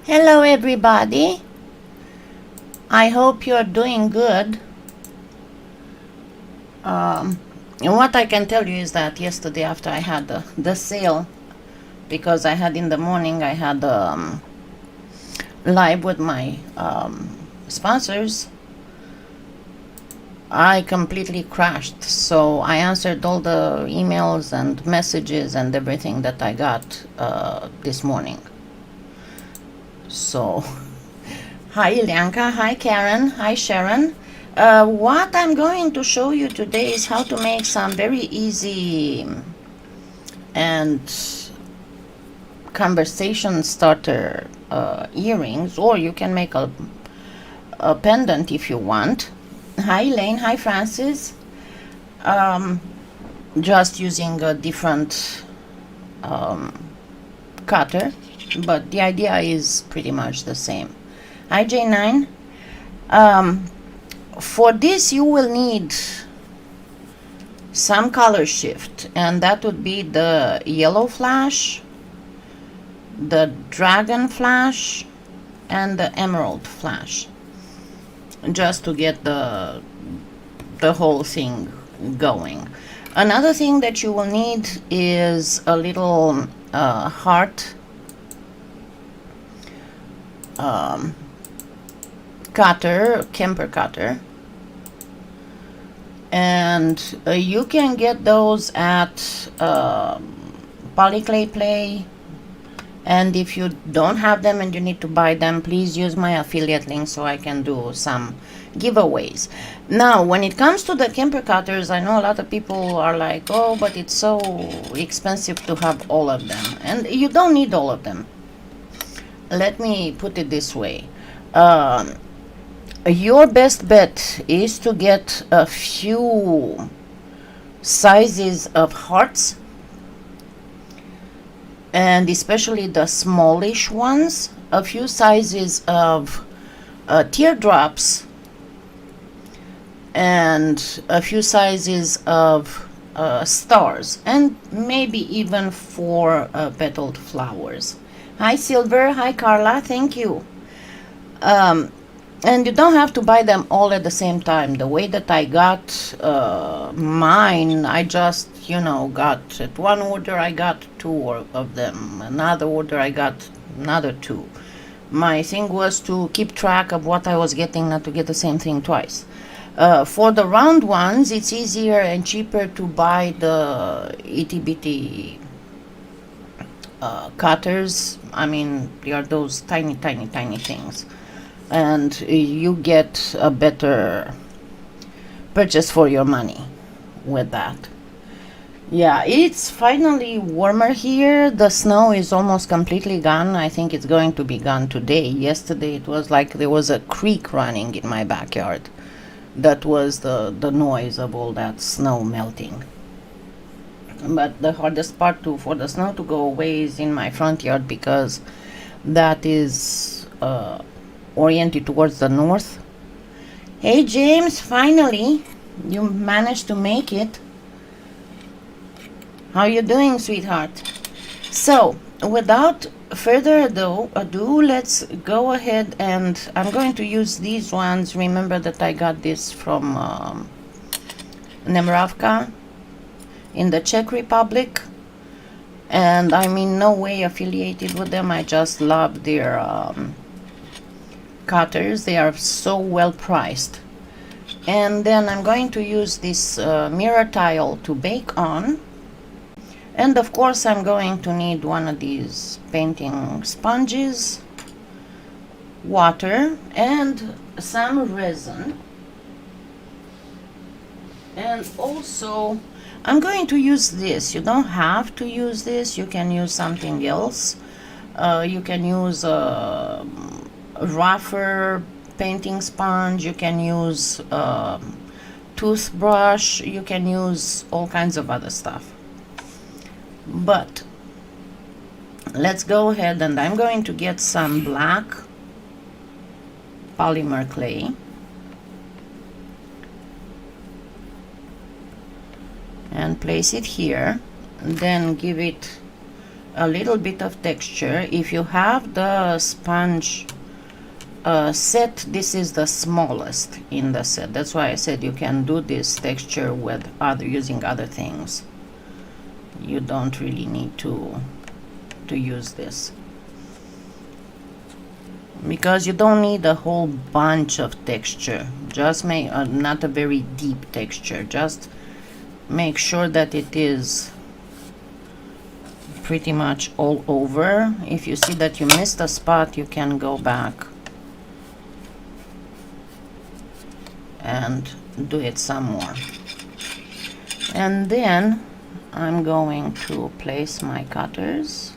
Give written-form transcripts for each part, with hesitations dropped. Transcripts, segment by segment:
Hello everybody, I hope you're doing good. What I can tell you is that yesterday after I had the sale, because I had in the morning I had live with my sponsors, I completely crashed. So I answered all the emails and messages and everything that I got this morning. So hi Ilyanka, hi Karen, hi Sharon. What I'm going to show you today is how to make some very easy and conversation starter earrings, or you can make a pendant if you want. Hi Elaine, hi Francis. Just using a different cutter, but the idea is pretty much the same. Hi J9. For this you will need some color shift, and that would be the yellow flash, the dragon flash, and the emerald flash, just to get the whole thing going. Another thing that you will need is a little heart cutter, Kemper cutter, and you can get those at PolyClay. And if you don't have them and you need to buy them, please use my affiliate link so I can do some giveaways. Now, when it comes to the Kemper cutters, I know a lot of people are like, oh, but it's so expensive to have all of them. And you don't need all of them. Let me put it this way. Your best bet is to get a few sizes of hearts, and especially the smallish ones, a few sizes of teardrops, and a few sizes of stars, and maybe even 4 petaled flowers. Hi Silver, hi Carla, thank you. And you don't have to buy them all at the same time. The way that I got mine, I just, got at one order, I got 2 of them. Another order, I got another 2. My thing was to keep track of what I was getting, not to get the same thing twice. For the round ones, it's easier and cheaper to buy the itty-bitty cutters. I mean, they are those tiny, tiny, tiny things. And you get a better purchase for your money with that. Yeah, it's finally warmer here. The snow is almost completely gone. I think it's going to be gone today. Yesterday it was like there was a creek running in my backyard. That was the noise of all that snow melting. But the hardest part for the snow to go away is in my front yard, because that is oriented towards the north. Hey James, finally you managed to make it. How you doing, sweetheart? So without further ado, let's go ahead, and I'm going to use these ones. Remember that I got this from Nemravka in the Czech Republic, and I'm in no way affiliated with them. I just love their cutters. They are so well priced. And then I'm going to use this mirror tile to bake on, and of course I'm going to need one of these painting sponges, water, and some resin. And also I'm going to use this. You don't have to use this, you can use something else. You can use rougher painting sponge, you can use toothbrush, you can use all kinds of other stuff. But let's go ahead, and I'm going to get some black polymer clay, and place it here, and then give it a little bit of texture. If you have the sponge set, this is the smallest in the set. That's why I said you can do this texture with using other things. You don't really need to use this, because you don't need a whole bunch of texture. Just make not a very deep texture, just make sure that it is pretty much all over. If you see that you missed a spot, you can go back and do it some more. And then I'm going to place my cutters.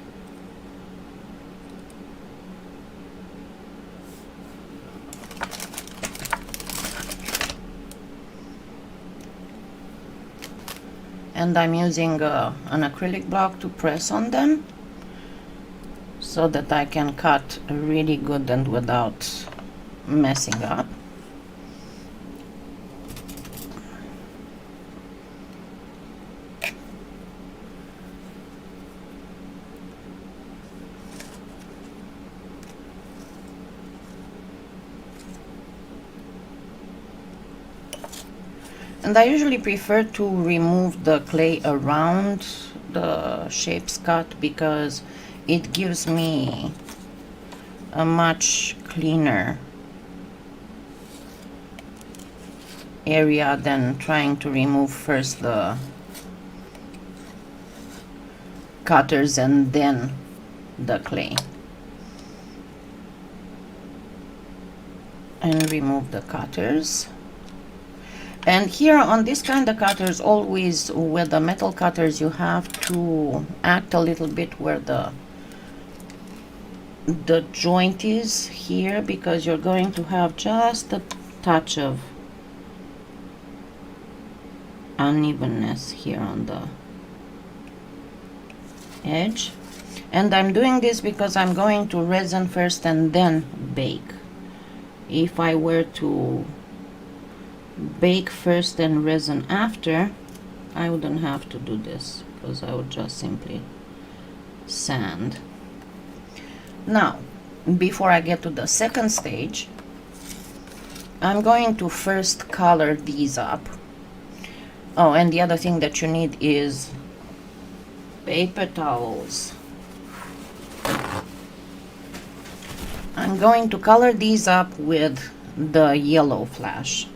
And I'm using an acrylic block to press on them so that I can cut really good and without messing up. And I usually prefer to remove the clay around the shapes cut, because it gives me a much cleaner area than trying to remove first the cutters and then the clay. And remove the cutters. And here on this kind of cutters, always with the metal cutters, you have to act a little bit where the joint is here, because you're going to have just a touch of unevenness here on the edge. And I'm doing this because I'm going to resin first and then bake. If I were to bake first and resin after, I wouldn't have to do this, because I would just simply sand. Now, before I get to the second stage, I'm going to first color these up. Oh, and the other thing that you need is paper towels. I'm going to color these up with the yellow flash.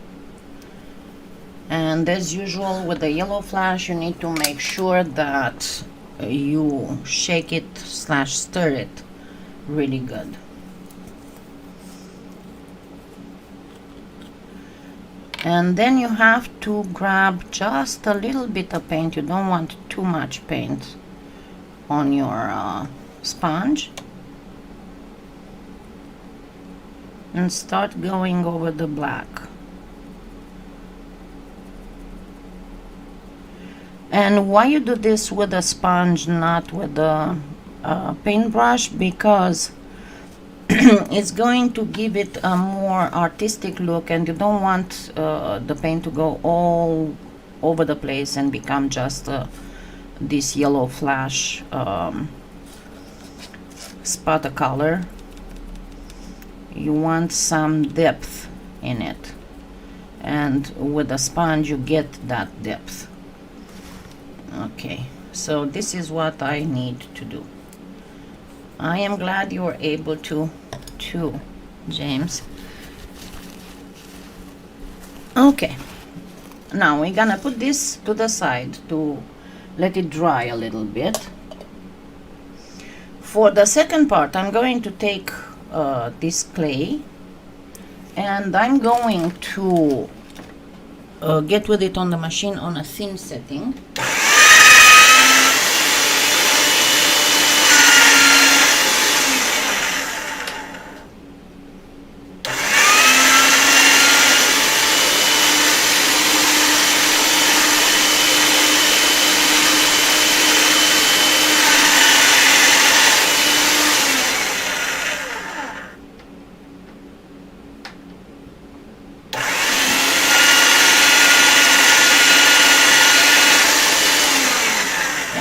And as usual with the yellow flash, you need to make sure that you shake it / stir it really good. And then you have to grab just a little bit of paint. You don't want too much paint on your sponge. And start going over the black. And why you do this with a sponge, not with a paintbrush? Because it's going to give it a more artistic look, and you don't want the paint to go all over the place and become just this yellow flash spot of color. You want some depth in it, and with a sponge you get that depth. Okay, so this is what I need to do. I am glad you were able to James. Okay, now we're gonna put this to the side to let it dry a little bit. For the second part, I'm going to take this clay, and I'm going to get with it on the machine on a thin setting.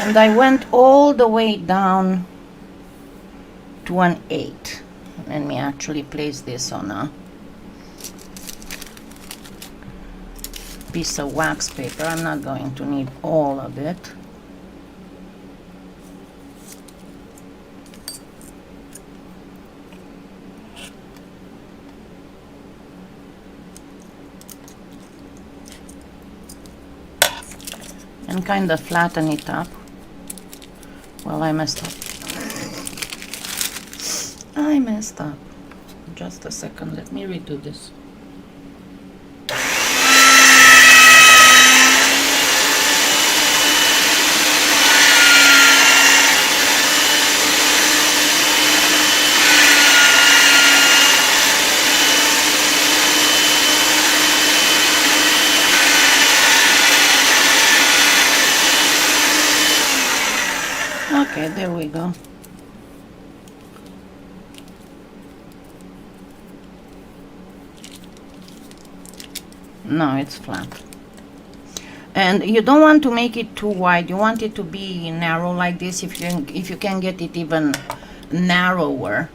And I went all the way down to an 8. Let me actually place this on a piece of wax paper. I'm not going to need all of it. And kind of flatten it up. Well, I messed up. I messed up. Just a second, let me redo this. Okay, there we go. No, it's flat. And you don't want to make it too wide. You want it to be narrow like this. If you can get it even narrower.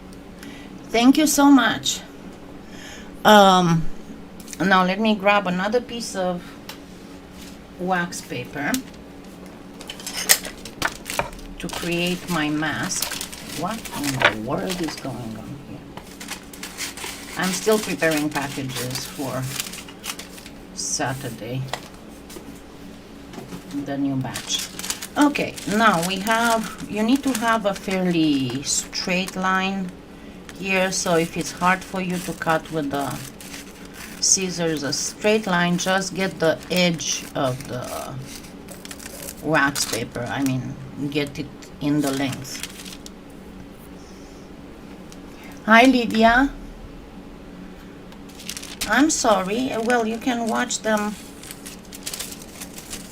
Thank you so much. Now let me grab another piece of wax paper to create my mask. What in the world is going on here? I'm still preparing packages for Saturday, the new batch. Okay, now you need to have a fairly straight line here, so if it's hard for you to cut with the scissors a straight line, just get the edge of the wax paper, I mean get it in the length. Hi Lydia. I'm sorry. Well, you can watch them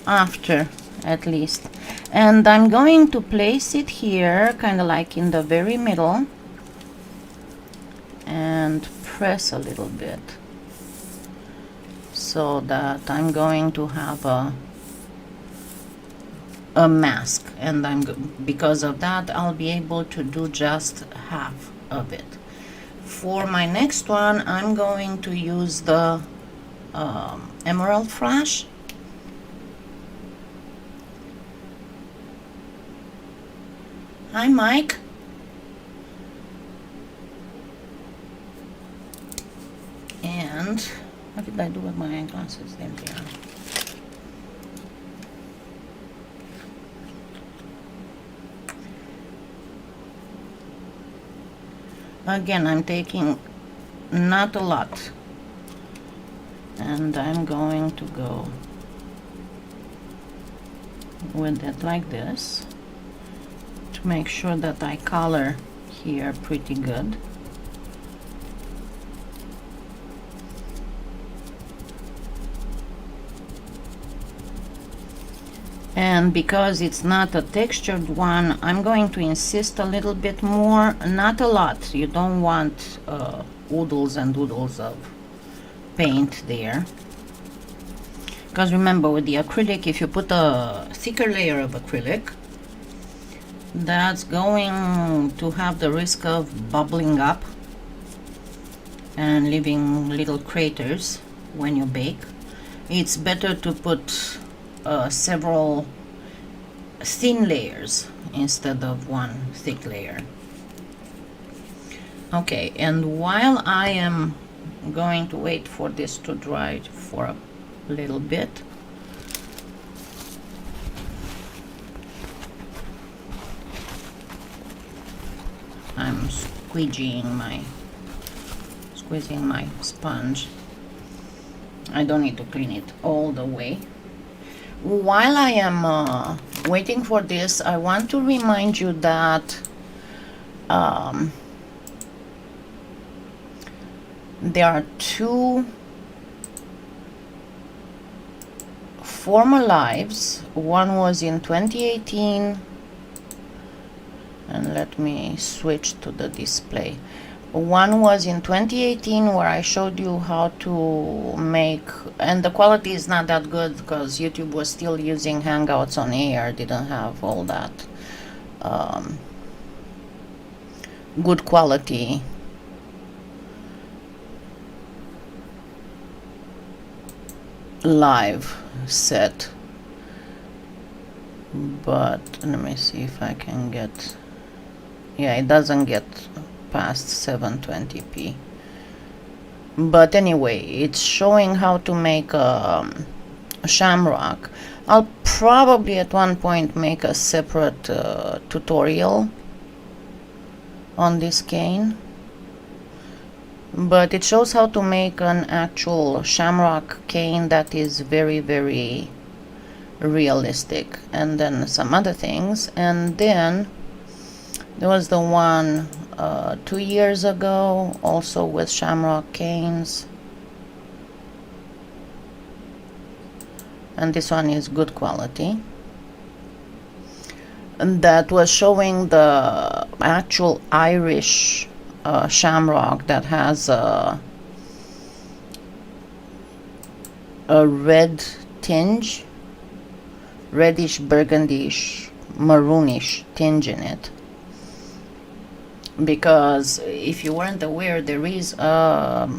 after at least. And I'm going to place it here, kind of like in the very middle, and press a little bit so that I'm going to have a mask, and because of that I'll be able to do just half of it. For my next one, I'm going to use the emerald flash. Hi, Mike. And what did I do with my eyeglasses? There they are. Again, I'm taking not a lot, and I'm going to go with it like this to make sure that I color here pretty good. And because it's not a textured one, I'm going to insist a little bit more, not a lot. You don't want oodles and oodles of paint there. Because remember, with the acrylic, if you put a thicker layer of acrylic, that's going to have the risk of bubbling up and leaving little craters when you bake. It's better to put several thin layers instead of one thick layer. Okay, and while I am going to wait for this to dry for a little bit, I'm squeezing my sponge. I don't need to clean it all the way. While I am waiting for this, I want to remind you that there are two former lives. One was in 2018, and let me switch to the display. One was in 2018 where I showed you how to make, and the quality is not that good because YouTube was still using Hangouts on air, didn't have all that good quality. Live set, but let me see if I can get, yeah, it doesn't get past 720p, but anyway, it's showing how to make a shamrock. I'll probably at one point make a separate tutorial on this cane, but it shows how to make an actual shamrock cane that is very, very realistic, and then some other things. And then there was the one 2 years ago also with shamrock canes, and this one is good quality, and that was showing the actual Irish shamrock that has a red tinge, reddish, burgundish, maroonish tinge in it. Because if you weren't aware, there is a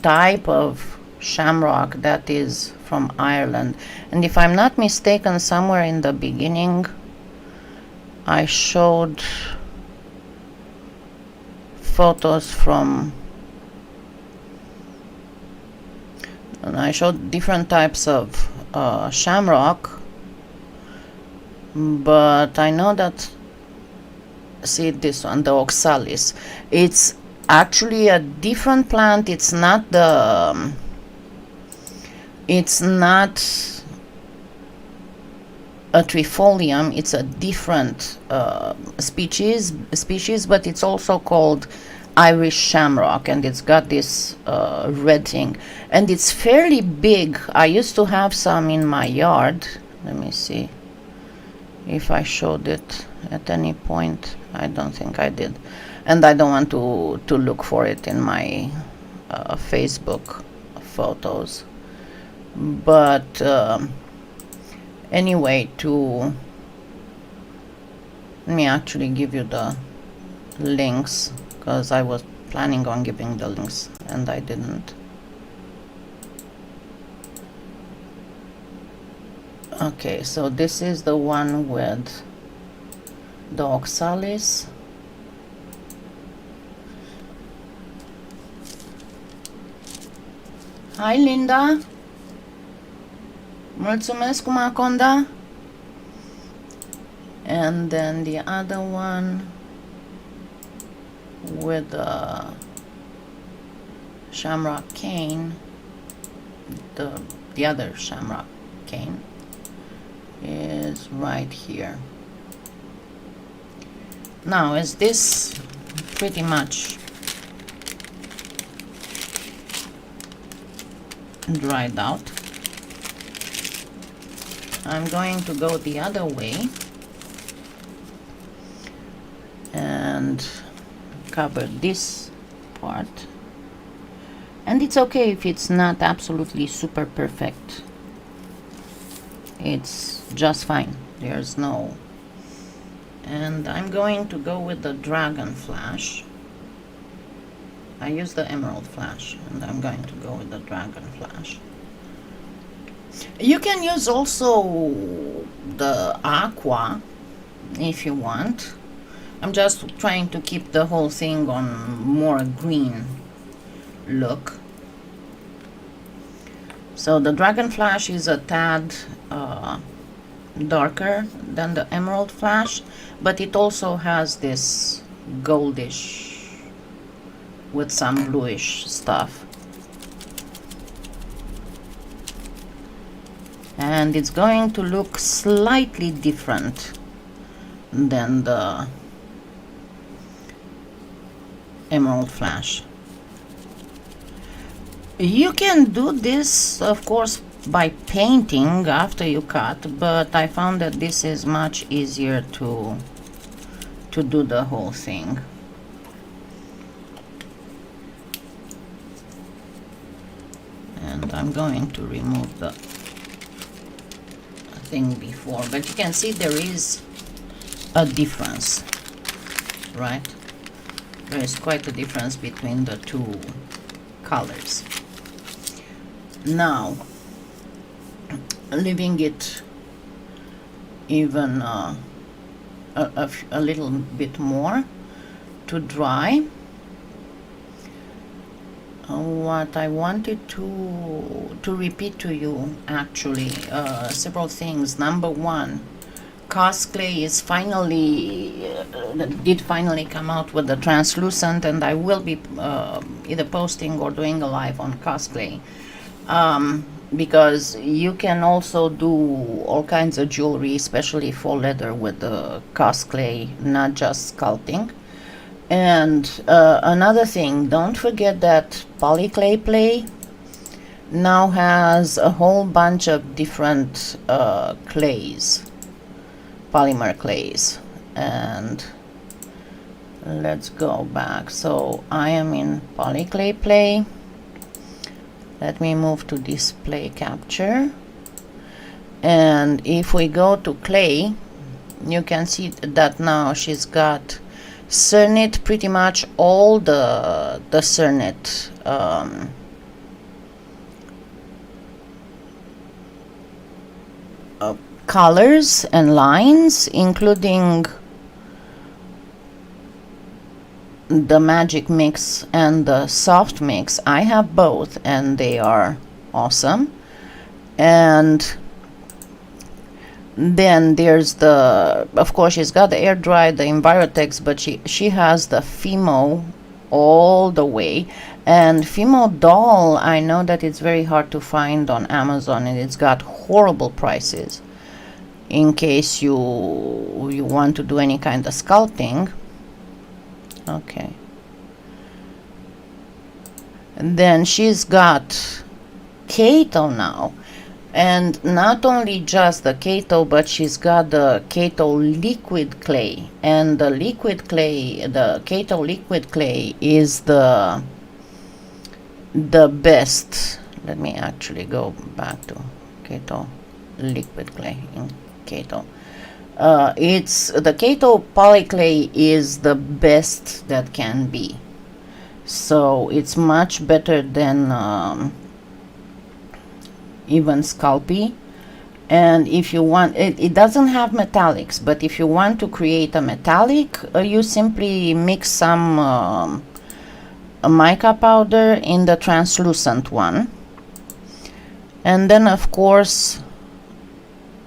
type of shamrock that is from Ireland, and if I'm not mistaken, somewhere in the beginning I showed photos from, and I showed different types of shamrock, but I know that, see this one, the oxalis, it's actually a different plant. It's not the it's not a trifolium, it's a different species, but it's also called Irish shamrock, and it's got this red thing, and it's fairly big. I used to have some in my yard. Let me see if I showed it at any point. I don't think I did, and I don't want to look for it in my Facebook photos, but anyway, let me actually give you the links, because I was planning on giving the links and I didn't. Okay, so this is the one with the oxalis. Hi, Linda. Mulțumesc, Maconda. And then the other one with the shamrock cane, the other shamrock cane is right here. Now, is this pretty much dried out? I'm going to go the other way and cover this part, and it's okay if it's not absolutely super perfect. It's just fine. There's no, and I'm going to go with the dragon flash. I use the emerald flash, and I'm going to go with the dragon flash. You can use also the aqua if you want. I'm just trying to keep the whole thing on more green look. So the dragon flash is a tad darker than the emerald flash, but it also has this goldish with some bluish stuff. And it's going to look slightly different than the emerald flash. You can do this, of course, by painting after you cut, but I found that this is much easier to do the whole thing. and I'm going to remove the thing before, but you can see there is a difference, right? There is quite a difference between the two colors. Now, leaving it even a little bit more to dry. What I wanted to repeat to you, actually, several things. Number one, PolyClay is did finally come out with the translucent, and I will be either posting or doing a live on PolyClay, because you can also do all kinds of jewelry, especially for leather, with the PolyClay, not just sculpting. And another thing, don't forget that PolyClay now has a whole bunch of different clays, polymer clays. And let's go back. So I am in PolyClay. Let me move to display capture, and if we go to clay, you can see that now she's got Cernit, pretty much all the Cernit colors and lines, including the magic mix and the soft mix. I have both, and they are awesome. And then there's the, of course, she's got the air dry, the Envirotex, but she has the Fimo all the way. And Fimo doll, I know that it's very hard to find on Amazon, and it's got horrible prices in case you want to do any kind of sculpting. Okay. And then she's got Kato now. And not only just the Kato, but she's got the Kato liquid clay. And the liquid clay, the Kato liquid clay is the best. Let me actually go back to Kato liquid clay in Kato. It's the Kato PolyClay is the best that can be. So it's much better than even Sculpey. And if you want, it doesn't have metallics, but if you want to create a metallic, you simply mix some mica powder in the translucent one, and then of course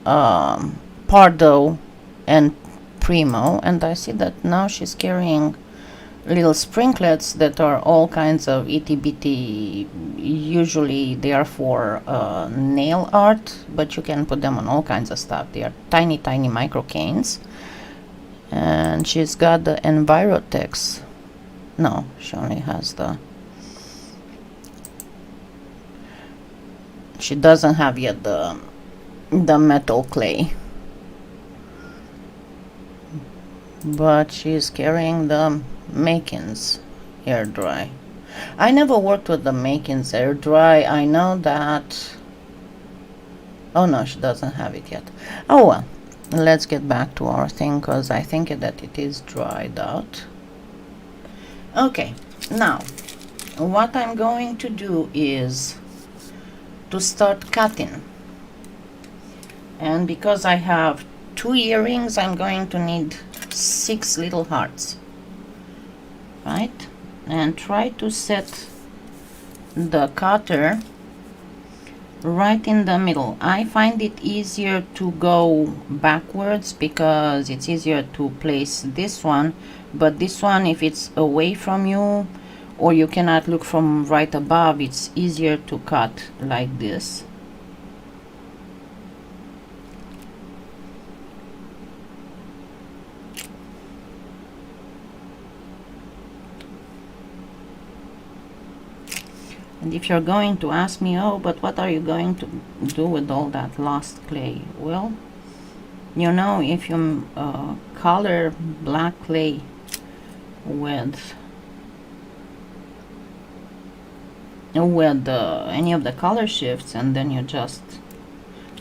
Pardo and Premo. And I see that now she's carrying little sprinklets that are all kinds of itty bitty. Usually they are for nail art, but you can put them on all kinds of stuff. They are tiny micro canes. And she's got the Envirotex. No, she only has the, she doesn't have yet the metal clay, but she's carrying the Makins air dry. I never worked with the Makins air dry. I know that. Oh no, she doesn't have it yet. Oh well, let's get back to our thing, because I think that it is dried out. Okay, now what I'm going to do is to start cutting. And because I have 2 earrings, I'm going to need 6 little hearts, right? And try to set the cutter right in the middle. I find it easier to go backwards because it's easier to place this one, but this one, if it's away from you or you cannot look from right above, it's easier to cut like this. And if you're going to ask me, oh, but what are you going to do with all that lost clay? Well, you know, if you color black clay with with any of the color shifts, and then you just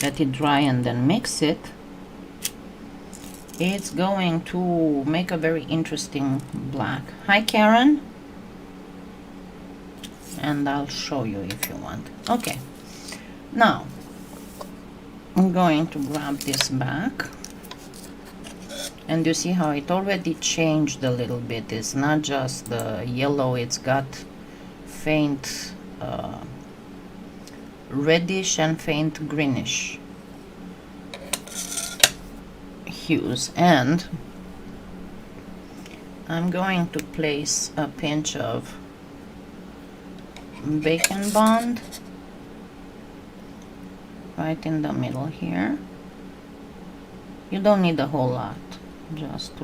let it dry and then mix it, it's going to make a very interesting black. Hi Karen, and I'll show you if you want. Okay, now I'm going to grab this back, and you see how it already changed a little bit. It's not just the yellow, it's got faint reddish and faint greenish hues. And I'm going to place a pinch of bacon bond right in the middle here. You don't need a whole lot, just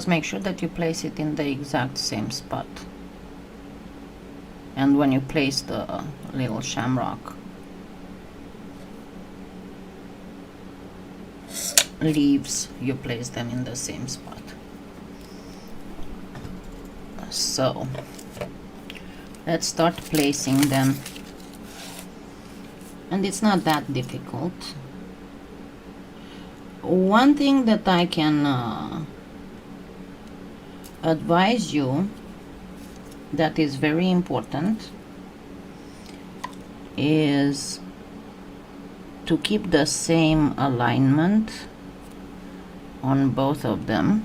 make sure that you place it in the exact same spot. And when you place the little shamrock leaves, you place them in the same spot. So let's start placing them, and it's not that difficult. One thing that I can advise you that is very important is to keep the same alignment on both of them.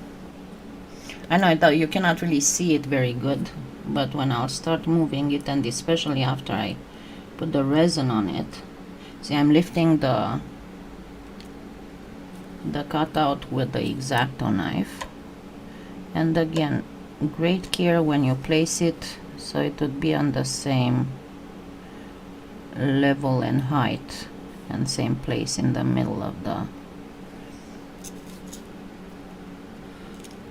I know that you cannot really see it very good, but when I'll start moving it, and especially after I put the resin on it, see I'm lifting the cutout with the X-Acto knife. And again, great care when you place it so it would be on the same level and height and same place in the middle of the.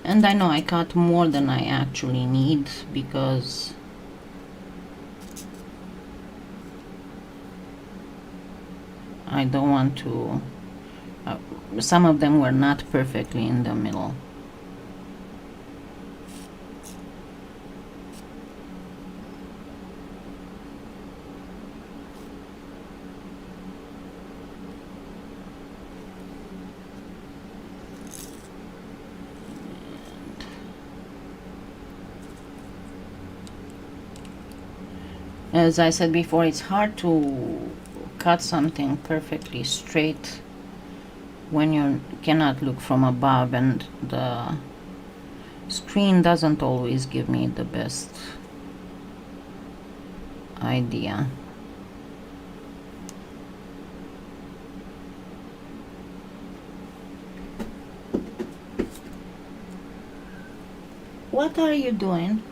And I know I cut more than I actually need because I don't want to some of them were not perfectly in the middle. As I said before, it's hard to cut something perfectly straight when you cannot look from above, and the screen doesn't always give me the best idea. What are you doing?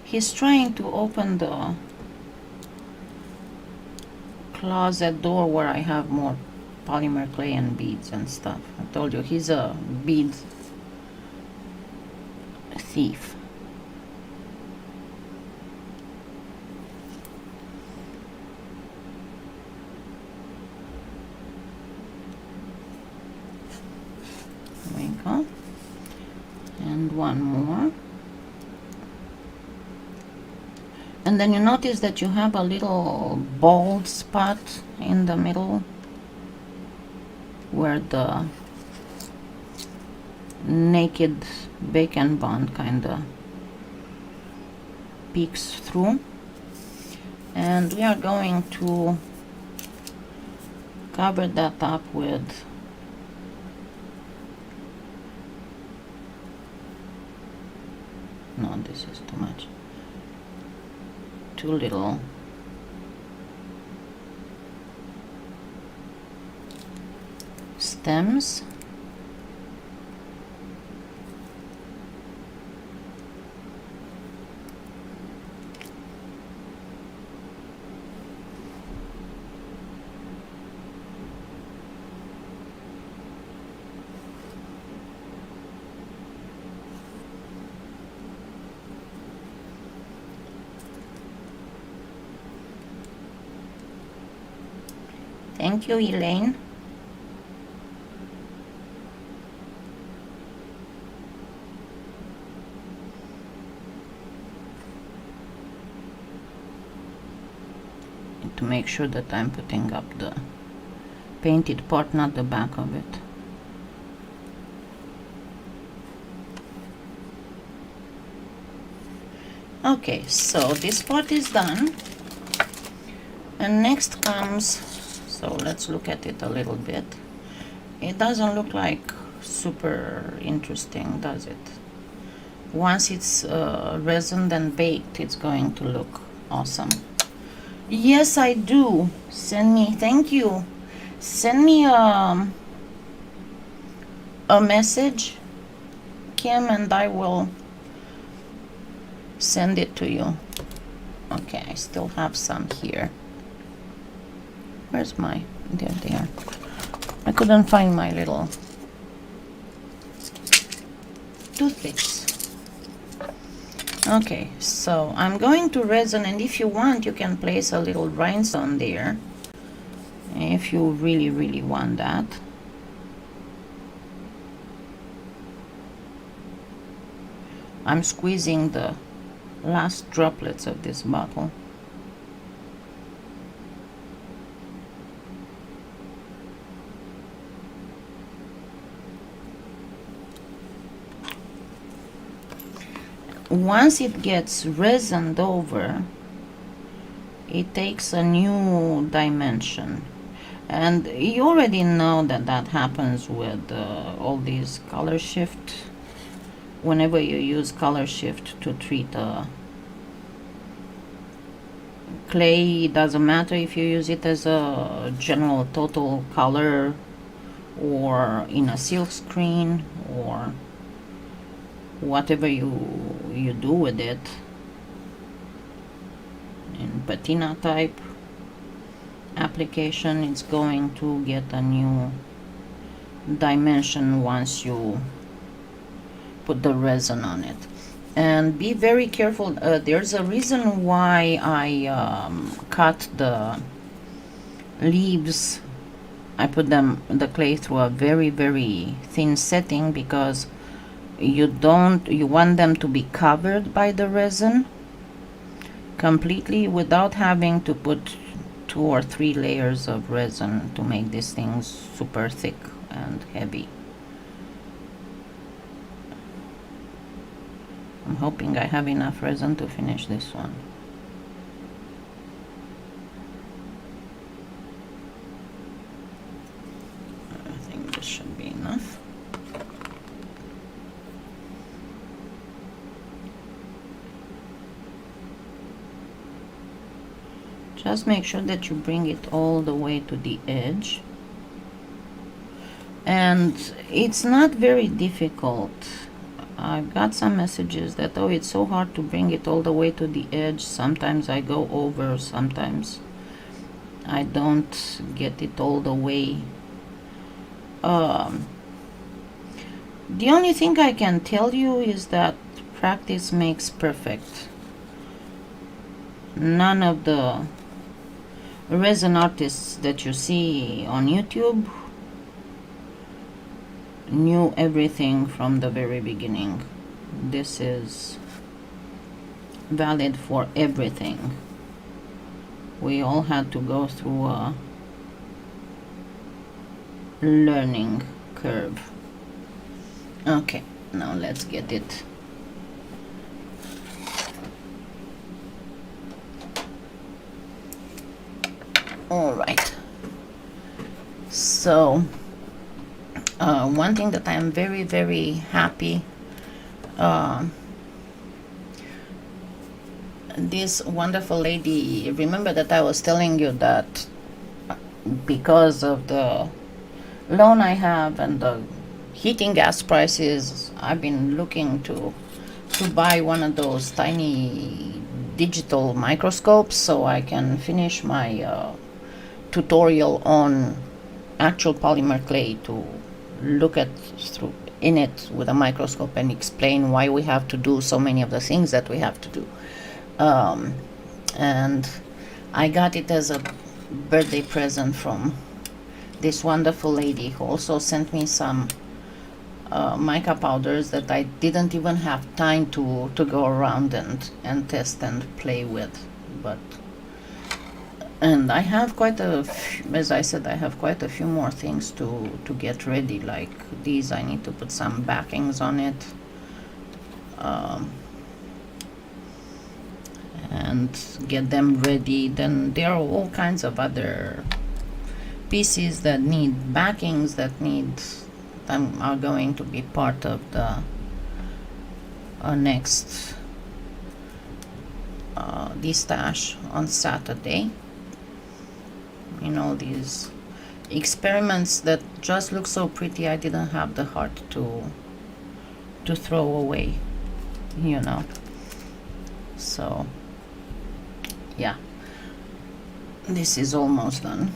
He's trying to open the closet door where I have more polymer clay and beads and stuff. I told you he's a bead thief. There we go. And one more. And then you notice that you have a little bald spot in the middle where the naked bacon bond kind of peeks through. And we are going to cover that up with no, this is too much. Too little. Stems. Thank you, Elaine. to make sure that I'm putting up the painted part, not the back of it. Okay, so this part is done, and next comes, so let's look at it a little bit. It doesn't look like super interesting, does it? Once it's resined and baked, it's going to look awesome. Yes, I do. Send me, thank you. Send me a message, Kim, and I will send it to you. Okay, I still have some here. Where's my, there they are. I couldn't find my little toothpicks. Okay, so I'm going to resin, and if you want, you can place a little rhinestone there if you really want that. I'm squeezing the last droplets of this bottle. Once it gets resined over, it takes a new dimension, and you already know that that happens with all these color shift. Whenever you use color shift to treat a clay, it doesn't matter if you use it as a general total color or in a silk screen or whatever you do with it, in patina type application, it's going to get a new dimension once you put the resin on it. And be very careful. There's a reason why I cut the leaves. I put the clay through a very thin setting, because you want them to be covered by the resin completely without having to put 2 or 3 layers of resin to make these things super thick and heavy. I'm hoping I have enough resin to finish this one. I think this should be enough. Just make sure that you bring it all the way to the edge. And it's not very difficult. I've got some messages that, oh, it's so hard to bring it all the way to the edge. Sometimes I go over, sometimes I don't get it all the way. The only thing I can tell you is that practice makes perfect. None of the resin artists that you see on YouTube knew everything from the very beginning. This is valid for everything. We all had to go through a learning curve. Okay, now let's get it. All right. So one thing that I am very happy, this wonderful lady, remember that I was telling you that because of the loan I have and the heating gas prices, I've been looking to buy one of those tiny digital microscopes so I can finish my tutorial on actual polymer clay, to look at through in it with a microscope and explain why we have to do so many of the things that we have to do. And I got it as a birthday present from this wonderful lady, who also sent me some mica powders that I didn't even have time to go around and test and play with. But And I have quite a as I said, I have quite a few more things to get ready, like these. I need to put some backings on it, and get them ready. Then there are all kinds of other pieces that need backings that need are going to be part of the next destash on Saturday. You know, these experiments that just look so pretty, I didn't have the heart to throw away, you know. So yeah, this is almost done.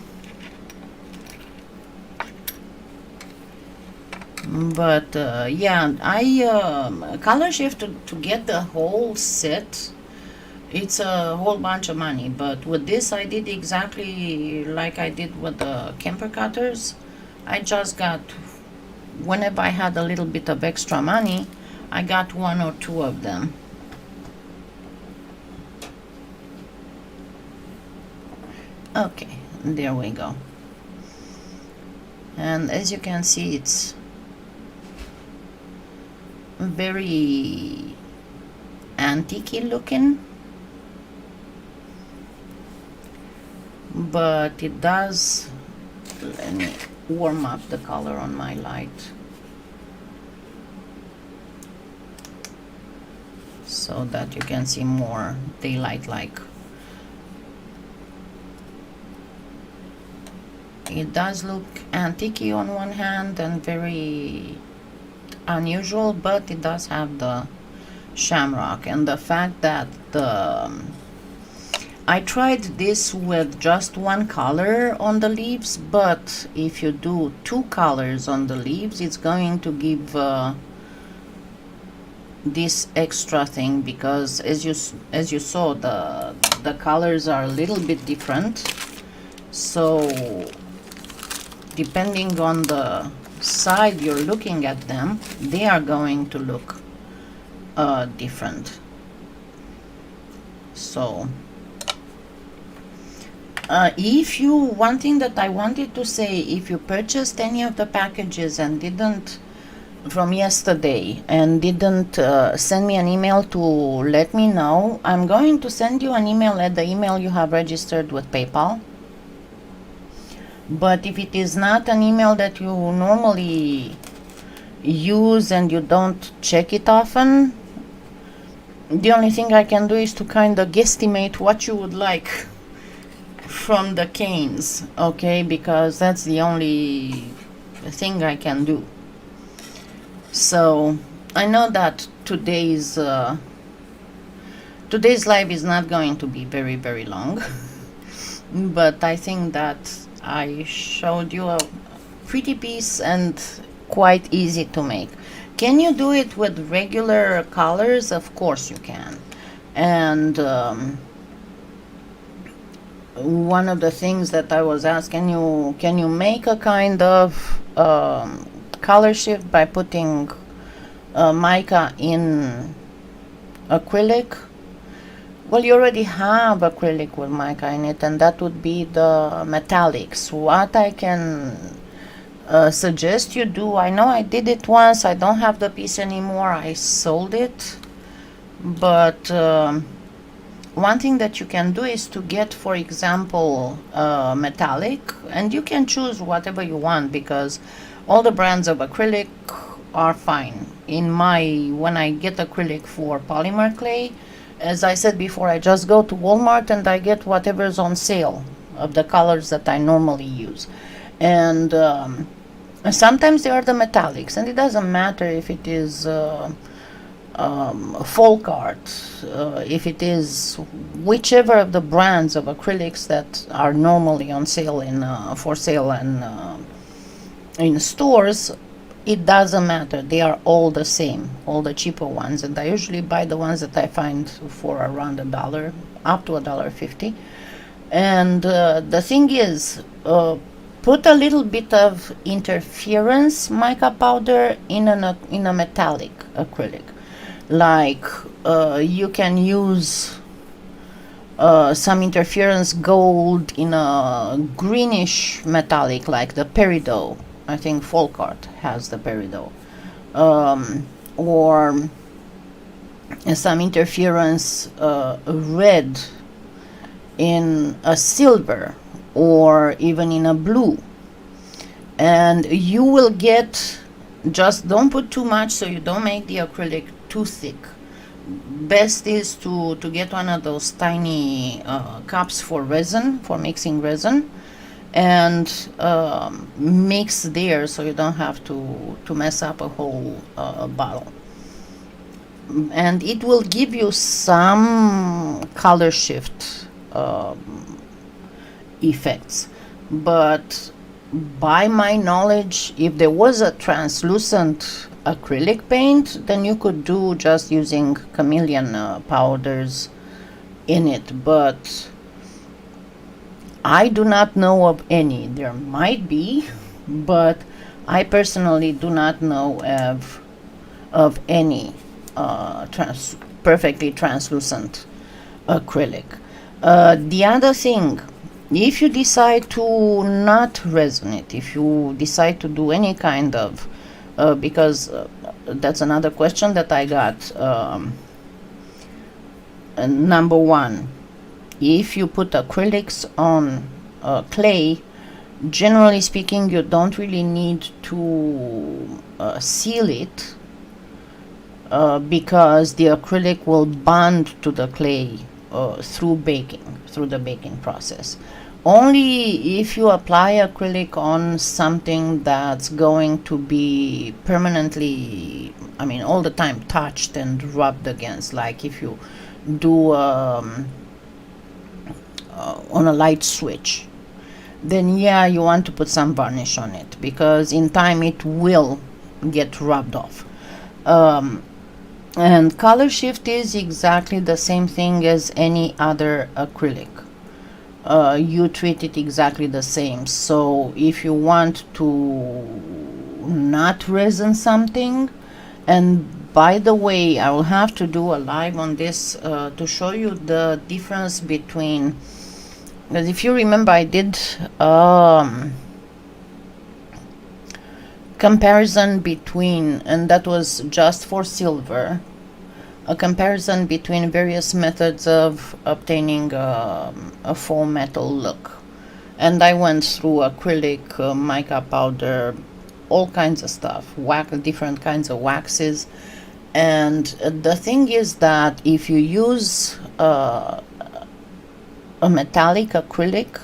But yeah, I color shift to get the whole set. It's a whole bunch of money, but with this I did exactly like I did with the Kemper cutters. I just got, whenever I had a little bit of extra money, I got 1 or 2 of them. Okay, there we go. And as you can see, it's very antique looking, but it does, let me warm up the color on my light so that you can see more daylight like. It does look antique on one hand and very unusual, but it does have the shamrock, and the fact that I tried this with just 1 color on the leaves, but if you do 2 colors on the leaves, it's going to give this extra thing, because as you saw, the colors are a little bit different. So depending on the side you're looking at them, they are going to look different. So if you, one thing that I wanted to say, if you purchased any of the packages and didn't, from yesterday, and didn't send me an email to let me know, I'm going to send you an email at the email you have registered with PayPal. But if it is not an email that you normally use and you don't check it often, the only thing I can do is to kind of guesstimate what you would like from the canes, okay, because that's the only thing I can do. So I know that today's live is not going to be very, very long, but I think that I showed you a pretty piece and quite easy to make. Can you do it with regular colors? Of course you can. And one of the things that I was asked, can you make a kind of color shift by putting mica in acrylic? Well, you already have acrylic with mica in it, and that would be the metallics. What I can suggest you do, I know I did it once, I don't have the piece anymore, I sold it, but one thing that you can do is to get, for example, metallic, and you can choose whatever you want, because all the brands of acrylic are fine. When I get acrylic for polymer clay, as I said before, I just go to Walmart and I get whatever's on sale of the colors that I normally use. And sometimes they are the metallics, and it doesn't matter if it is folk art, if it is whichever of the brands of acrylics that are normally on sale for sale and in stores. It doesn't matter, they are all the same, all the cheaper ones, and I usually buy the ones that I find for around $1, up to $1.50. And the thing is, put a little bit of interference mica powder in a metallic acrylic. Like you can use some interference gold in a greenish metallic like the peridot. I think Folkart has the peridot. Or some interference red in a silver or even in a blue. And you will get, just don't put too much so you don't make the acrylic too thick. Best is to get one of those tiny cups for resin, for mixing resin, and mix there so you don't have to mess up a whole bottle. And it will give you some color shift effects. But by my knowledge, if there was a translucent acrylic paint, then you could do just using chameleon powders in it. But I do not know of any. There might be, but I personally do not know of any perfectly translucent acrylic. The other thing, if you decide to not resin it, if you decide to do any kind of, because that's another question that I got. Number one, if you put acrylics on clay, generally speaking, you don't really need to seal it because the acrylic will bond to the clay through the baking process. Only if you apply acrylic on something that's going to be permanently, I mean, all the time touched and rubbed against, like if you do on a light switch, then yeah, you want to put some varnish on it, because in time it will get rubbed off. And color shift is exactly the same thing as any other acrylic. You treat it exactly the same. So if you want to not resin something, and by the way, I will have to do a live on this to show you the difference between, because if you remember, I did comparison between, and that was just for silver, a comparison between various methods of obtaining a faux metal look. And I went through acrylic, mica powder, all kinds of stuff, different kinds of waxes. And the thing is that if you use a metallic acrylic,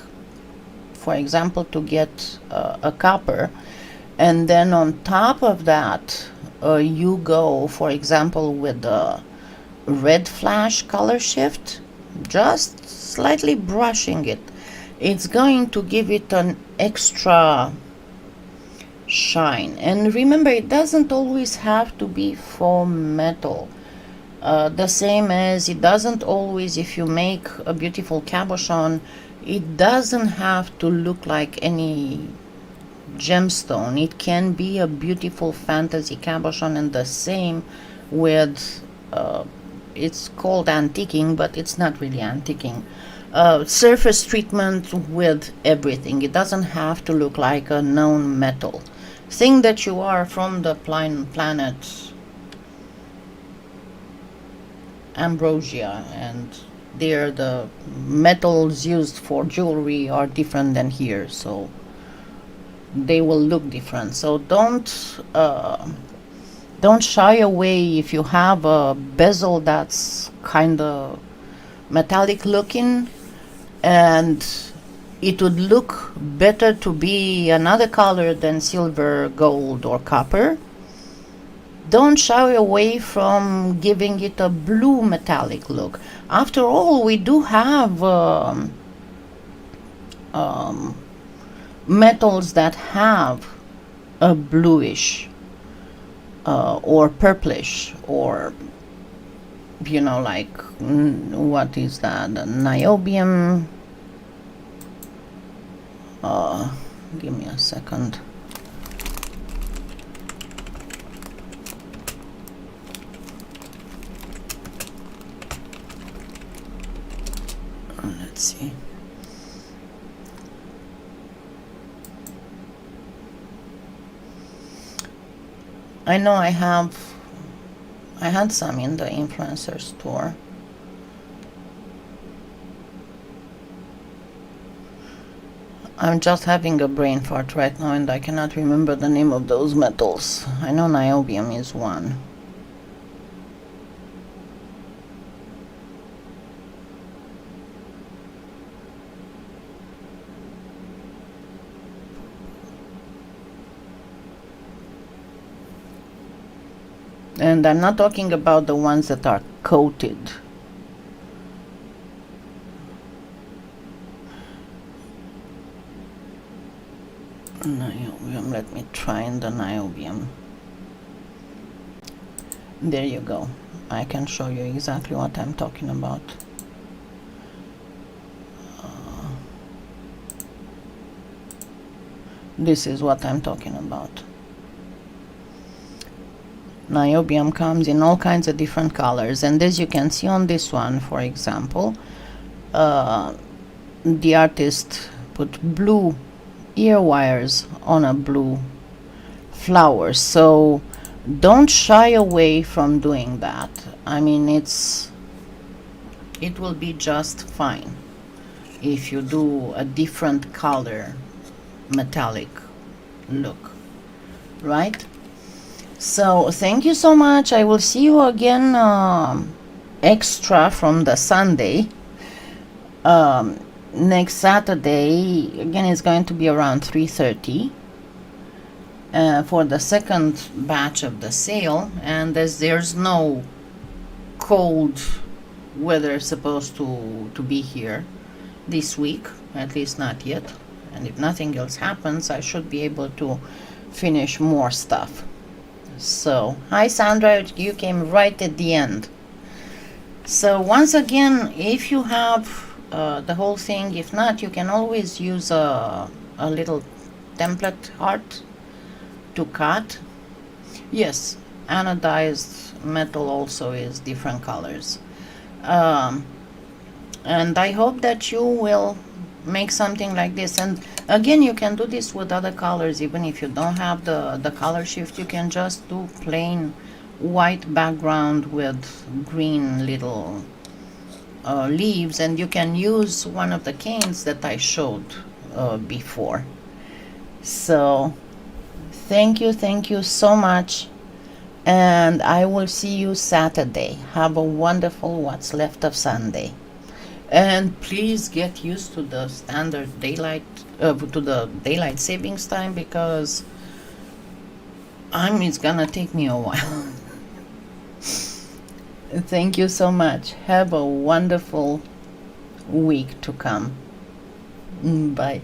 for example, to get a copper, and then on top of that you go, for example, with the red flash color shift, just slightly brushing it, it's going to give it an extra shine. And remember, it doesn't always have to be faux metal. The same as it doesn't always, if you make a beautiful cabochon, it doesn't have to look like any gemstone. It can be a beautiful fantasy cabochon, and the same with it's called antiquing, but it's not really antiquing. Surface treatment with everything. It doesn't have to look like a known metal. Think that you are from the planet Ambrosia, and there the metals used for jewelry are different than here, so they will look different. So don't shy away if you have a bezel that's kind of metallic looking, and it would look better to be another color than silver, gold, or copper. Don't shy away from giving it a blue metallic look. After all, we do have metals that have a bluish or purplish, or like what is that, niobium? Give me a second. Let's see. I know I had some in the influencer store. I'm just having a brain fart right now and I cannot remember the name of those metals. I know niobium is one. And I'm not talking about the ones that are coated. Niobium, let me try in the niobium. There you go. I can show you exactly what I'm talking about. This is what I'm talking about. Niobium comes in all kinds of different colors, and as you can see on this one, for example, the artist put blue ear wires on a blue flower. So don't shy away from doing that. I mean, it will be just fine if you do a different color metallic look, right? So thank you so much. I will see you again extra from the Sunday. Next Saturday again is going to be around 3:30 for the second batch of the sale, and as there's no cold weather supposed to be here this week, at least not yet, and if nothing else happens, I should be able to finish more stuff. So, hi Sandra, you came right at the end. So once again, if you have the whole thing, if not, you can always use a little template heart to cut. Yes, anodized metal also is different colors. And I hope that you will make something like this. And again, you can do this with other colors. Even if you don't have the color shift, you can just do plain white background with green little leaves, and you can use one of the canes that I showed before. So thank you so much, and I will see you Saturday. Have a wonderful what's left of Sunday. And please get used to the standard daylight, to the daylight savings time, because it's gonna take me a while. Thank you so much. Have a wonderful week to come. Bye.